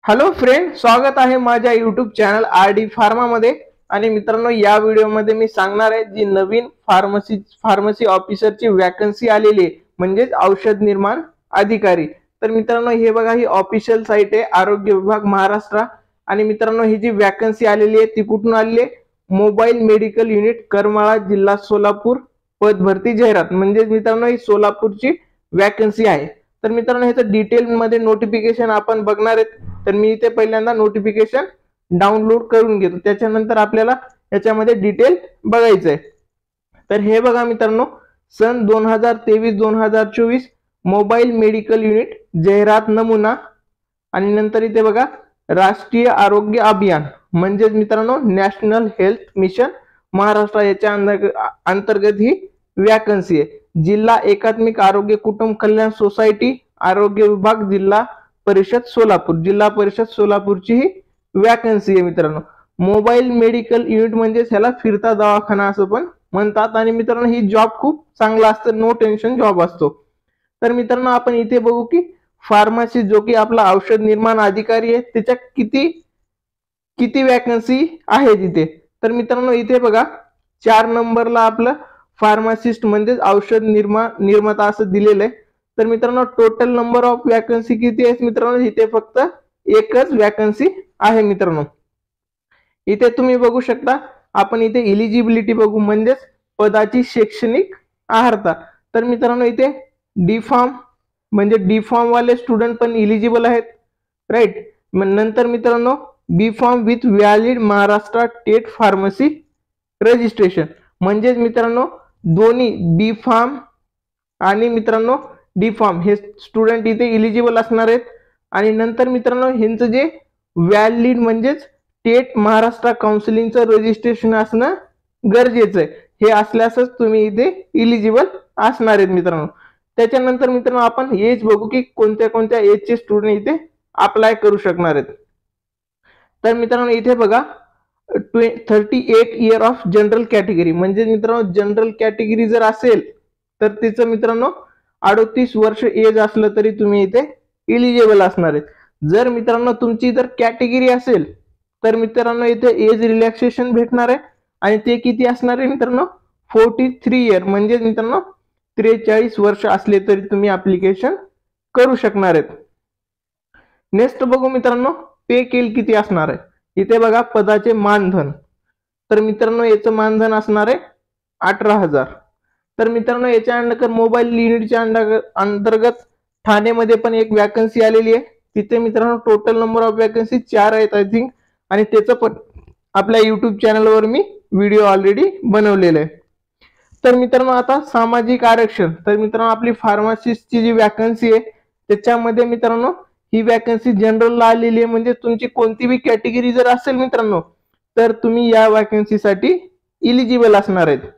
Hello friend, स्वागत आहे माझ्या यूट्यूब चॅनल RD फार्मा मध्ये। आणि मित्रांनो, या व्हिडिओमध्ये मी सांगणार आहे जी नवीन फार्मसी ऑफिसरची वॅकन्सी आलेली आहे, म्हणजे औषध निर्माण अधिकारी। तर मित्रांनो, हे बघा, ही ऑफिशियल साइट आहे आरोग्य विभाग महाराष्ट्र। आणि मित्रांनो, ही जी वॅकन्सी आलेली आहे ती कुठून आलेली आहे? मोबाईल मेडिकल युनिट करमाळा, जिल्हा सोलापूर, पद भरती जाहिरात। म्हणजे मित्रांनो, ही सोलापूरची वॅकन्सी आहे। तर मित्रांनो, ह्याचं डिटेल मध्ये नोटिफिकेशन आपण बघणार आहेत। तर मी इथे पहिल्यांदा नोटिफिकेशन डाउनलोड करून घेतो, त्याच्यानंतर आपल्याला याच्यामध्ये डिटेल बघायचं आहे। तर हे बघा मित्रांनो, सन 2023-2024 मोबाईल मेडिकल युनिट जाहिरात नमुना। आणि नंतर इथे बघा, राष्ट्रीय आरोग्य अभियान म्हणजे मित्रांनो नॅशनल हेल्थ मिशन महाराष्ट्र, याच्या अंतर्गत ही वॅकन्सी आहे। जिल्हा एकात्मिक आरोग्य कुटुंब कल्याण सोसायटी, आरोग्य विभाग, जिल्हा परिषद सोलापूर, जिल्हा परिषद सोलापूरची ही वॅकन्सी आहे मित्रांनो। मोबाईल मेडिकल युनिट म्हणजे ह्याला फिरता दवाखाना असं पण म्हणतात। आणि मित्रांनो, ही जॉब खूप चांगला असतं, नो टेन्शन जॉब असतो। तर मित्रांनो, आपण इथे बघू की फार्मसी जो की आपला औषध निर्माण अधिकारी आहे, त्याच्या किती किती वॅकन्सी आहे तिथे। तर मित्रांनो, इथे बघा 4 नंबरला आपलं फार्मासिस्ट म्हणजे औषध निर्माता असं दिलेलं आहे। तर मित्रांनो, टोटल नंबर ऑफ वॅकन्सी किती आहे मित्रांनो? इथे फक्त एकच वॅकन्सी आहे मित्रांनो। इथे तुम्ही बघू शकता, आपण इथे इलिजिबिलिटी बघू, म्हणजेच पदाची शैक्षणिक अर्हता। तर मित्रांनो, इथे डी फॉर्म म्हणजे डी फॉर्म वाले स्टुडंट पण इलिजिबल आहेत, राईट। नंतर मित्रांनो, B form with valid Maharashtra state pharmacy registration, म्हणजेच मित्रांनो दोन्ही बी फॉर्म आणि मित्रांनो डी फॉर्म हे स्टुडंट इथे इलिजिबल असणार आहेत। आणि नंतर मित्रांनो, ह्यांचं जे व्हॅलिड म्हणजेच स्टेट महाराष्ट्र काउन्सिलिंगचं रजिस्ट्रेशन असणं गरजेचं आहे, हे असल्यासच तुम्ही इथे इलिजिबल असणार आहेत मित्रांनो। त्याच्यानंतर मित्रांनो, आपण एज बघू की कोणत्या कोणत्या एजचे स्टुडंट इथे अप्लाय करू शकणार आहेत। तर मित्रांनो, इथे बघा 38 इयर ऑफ जनरल कॅटेगरी, म्हणजे मित्रांनो जनरल कॅटेगरी जर असेल तर तिचं मित्रांनो 38 वर्ष एज असलं तरी तुम्ही इथे इलिजिबल असणार आहेत। जर मित्रांनो तुमची जर कॅटेगरी असेल तर मित्रांनो इथे एज रिलॅक्सेशन भेटणार आहे, आणि ते किती असणार आहे मित्रांनो? 43 इयर, म्हणजे मित्रांनो 43 वर्ष असले तरी तुम्ही ऍप्लिकेशन करू शकणार आहेत। नेक्स्ट बघू मित्रांनो, पे केल किती असणार आहे। इथे बघा, पदाचे मानधन, तर मित्रांनो याचं मानधन असणार आहे 18,000। तर मित्रांनो, याच्या अंतर्गत मोबाईल युनिटच्या अंतर्गत ठाणेमध्ये पण एक वॅकन्सी आलेली आहे। तिथे मित्रांनो टोटल नंबर ऑफ वॅकन्सी 4 आहेत आय थिंक, आणि त्याचं पण आपल्या युट्यूब चॅनलवर मी व्हिडिओ ऑलरेडी बनवलेला आहे। तर मित्रांनो, आता सामाजिक आरक्षण, तर मित्रांनो आपली फार्मासिस्टची जी वॅकन्सी आहे त्याच्यामध्ये मित्रांनो ही वॅकन्सी जनरलला आलेली आहे, म्हणजे तुमची कोणती बी कॅटेगरी जर असेल मित्रांनो तर तुम्ही या वॅकन्सीसाठी इलिजिबल असणार आहेत।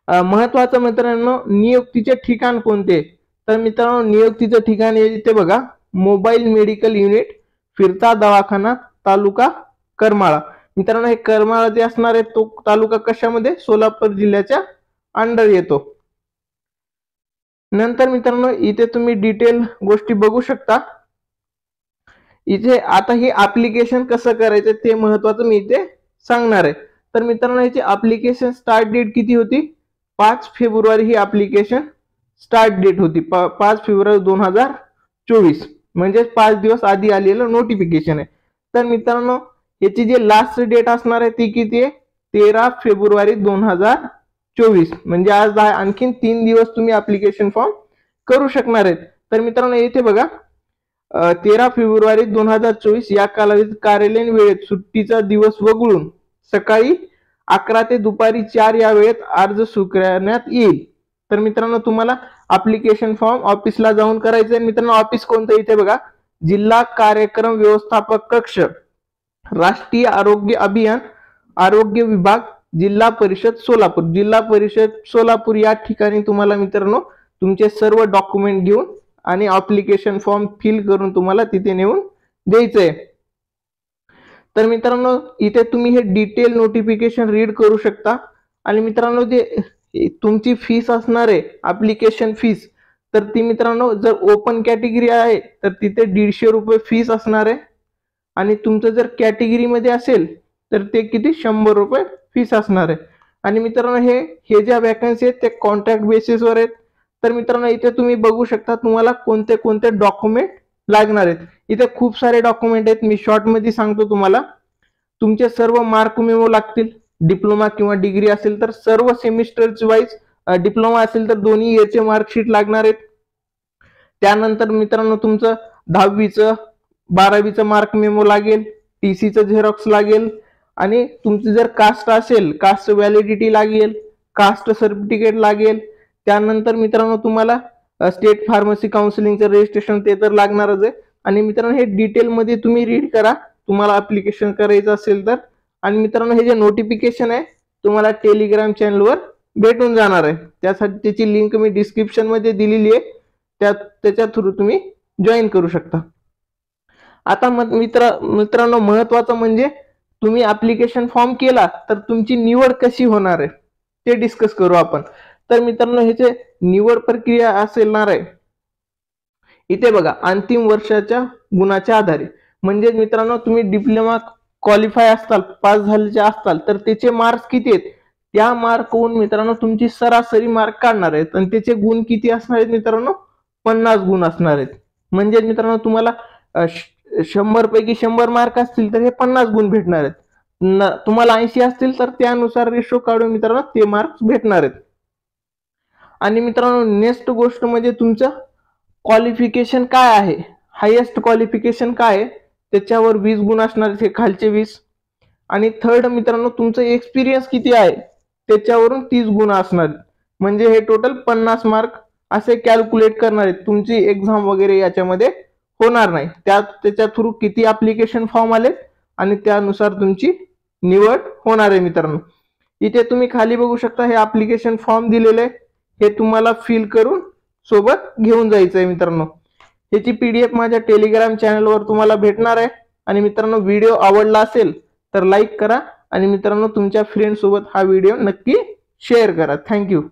महत्वाचं मित्रांनो, नियुक्तीचे ठिकाण कोणते? तर मित्रांनो, नियुक्तीचं ठिकाण इथे बघा, मोबाईल मेडिकल युनिट फिरता दवाखाना, तालुका करमाळा। मित्रांनो, हे करमाळा जे असणार आहे तो तालुका कशामध्ये? सोलापूर जिल्ह्याच्या अंडर येतो। नंतर मित्रांनो, इथे तुम्ही डिटेल गोष्टी बघू शकता। इथे आता हे ऍप्लिकेशन कसं करायचं ते महत्वाचं मी इथे सांगणार आहे। तर मित्रांनो, याची ऍप्लिकेशन स्टार्ट डेट किती होती? 5 फेब्रुवारी ही ऍप्लिकेशन स्टार्ट डेट होती, 5 फेब्रुवारी 2024, म्हणजे 5 दिवस आधी आलेलं नोटिफिकेशन आहे। तर मित्रांनो, याची जी लास्ट डेट असणार आहे ती किती आहे? 13 फेब्रुवारी 2024, म्हणजे आज आणखीन 3 दिवस तुम्ही ऍप्लिकेशन फॉर्म करू शकणार आहेत। तर मित्रांनो, इथे बघा, 13 फेब्रुवारी 2024 या कालावधीत कार्यालयीन वेळेत सुट्टीचा दिवस वगळून सकाळी 11 ते दुपारी 4 या वेळेत अर्ज स्वीकारण्यात येईल। तर मित्रांनो, तुम्हाला ऍप्लिकेशन फॉर्म ऑफिसला जाऊन करायचं आहे। मित्रांनो, ऑफिस कोणतं? इथे बघा, जिल्हा कार्यक्रम व्यवस्थापक कक्ष, राष्ट्रीय आरोग्य अभियान, आरोग्य विभाग, जिल्हा परिषद सोलापूर, जिल्हा परिषद सोलापूर या ठिकाणी तुम्हाला मित्रांनो तुमचे सर्व डॉक्युमेंट घेऊन आणि ऍप्लिकेशन फॉर्म फिल करून तुम्हाला तिथे नेऊन द्यायचंय। तर मित्रांनो, इथे तुम्ही हे डिटेल नोटिफिकेशन रीड करू शकता। आणि मित्रांनो, जे तुमची फीस असणार आहे ऍप्लिकेशन फीस, तर ती मित्रांनो जर ओपन कॅटेगरी आहे तर तिथे 150 रुपये फीस असणार आहे, आणि तुमचं जर कॅटेगरीमध्ये असेल तर ते किती 100 रुपये फीस असणार आहे. आणि मित्रांनो हे ज्या वॅकन्सी आहेत ते कॉन्ट्रॅक्ट बेसिसवर आहेत. तर मित्रांनो इथे तुम्ही बघू शकता तुम्हाला कोणते कोणते डॉक्युमेंट लागणार आहेत. इथे खूप सारे डॉक्युमेंट आहेत, मी शॉर्ट मध्ये सांगतो तुम्हाला. तुमचे सर्व मार्क मेमो लागतील, डिप्लोमा किंवा डिग्री असेल तर सर्व सेमिस्टर वाईज, डिप्लोमा असेल तर दोन्ही इयरचे मार्कशीट लागणार आहेत. त्यानंतर मित्रांनो तुमचं 10वीचं 12वीचं मार्क मेमो लागेल, टीसीचं झेरॉक्स लागेल, आणि तुमची जर कास्ट असेल कास्ट व्हॅलिडिटी लागेल, कास्ट सर्टिफिकेट लागेल. त्यानंतर मित्रांनो तुम्हाला स्टेट फार्मसी काउन्सिलिंगचं रजिस्ट्रेशन ते तर लागणारच आहे. आणि मित्रांनो हे डिटेल मध्ये तुम्ही रीड करा तुम्हाला ऍप्लिकेशन करायचं असेल तर. आणि मित्रांनो हे जे नोटिफिकेशन आहे तुम्हाला टेलिग्राम चॅनलवर भेटून जाणार आहे, त्यासाठी त्याची लिंक मी डिस्क्रिप्शन मध्ये दिलेली आहे, त्याच्या थ्रू तुम्ही जॉईन करू शकता. आता मित्रांनो महत्वाचं म्हणजे तुम्ही ऍप्लिकेशन फॉर्म केला तर तुमची निवड कशी होणार आहे ते डिस्कस करू आपण. तर मित्रांनो ह्याचे निवड प्रक्रिया असणार आहे इथे बघा, अंतिम वर्षाच्या गुणाच्या आधारे. म्हणजे मित्रांनो तुम्ही डिप्लोमा क्वालिफाय असताल, पास झालेले असताल तर त्याचे मार्क्स किती आहेत त्या मार्कवरून मित्रांनो तुमची सरासरी मार्क काढणार आहेत, आणि त्याचे गुण किती असणार आहेत मित्रांनो 50 गुण असणार आहेत. म्हणजे मित्रांनो तुम्हाला 100 पैकी 100 मार्क असतील तर हे 50 गुण भेटणार आहेत. तुम्हाला 80 असतील तर त्यानुसार रेशो काढून मित्रांनो ते मार्क्स भेटणार आहेत. आणि मित्रांनो नेक्स्ट गोष्ट म्हणजे तुमचं क्वालिफिकेशन काय आहे, हायेस्ट क्वालिफिकेशन काय आहे त्याच्यावर 20 गुण असणार आहेत, हे खालचे 20. आणि थर्ड मित्रांनो तुमचं एक्सपिरियन्स किती आहे त्याच्यावरून 30 गुण असणार. म्हणजे हे टोटल 50 मार्क असे कॅल्क्युलेट करणार आहेत. तुमची एक्झाम वगैरे याच्यामध्ये होणार नाही, त्याच्या थ्रू किती ऍप्लिकेशन फॉर्म आले आणि त्यानुसार तुमची निवड होणार आहे. मित्रांनो इथे तुम्ही खाली बघू शकता हे ऍप्लिकेशन फॉर्म दिलेले आहे, हे तुम्हाला फिल करून सोबत घेऊन जायचं आहे. मित्रांनो ह्याची PDF माझ्या टेलिग्राम चॅनलवर तुम्हाला भेटणार आहे. आणि मित्रांनो व्हिडिओ आवडला असेल तर लाईक करा, आणि मित्रांनो तुमच्या फ्रेंड सोबत हा व्हिडिओ नक्की शेअर करा. थँक्यू.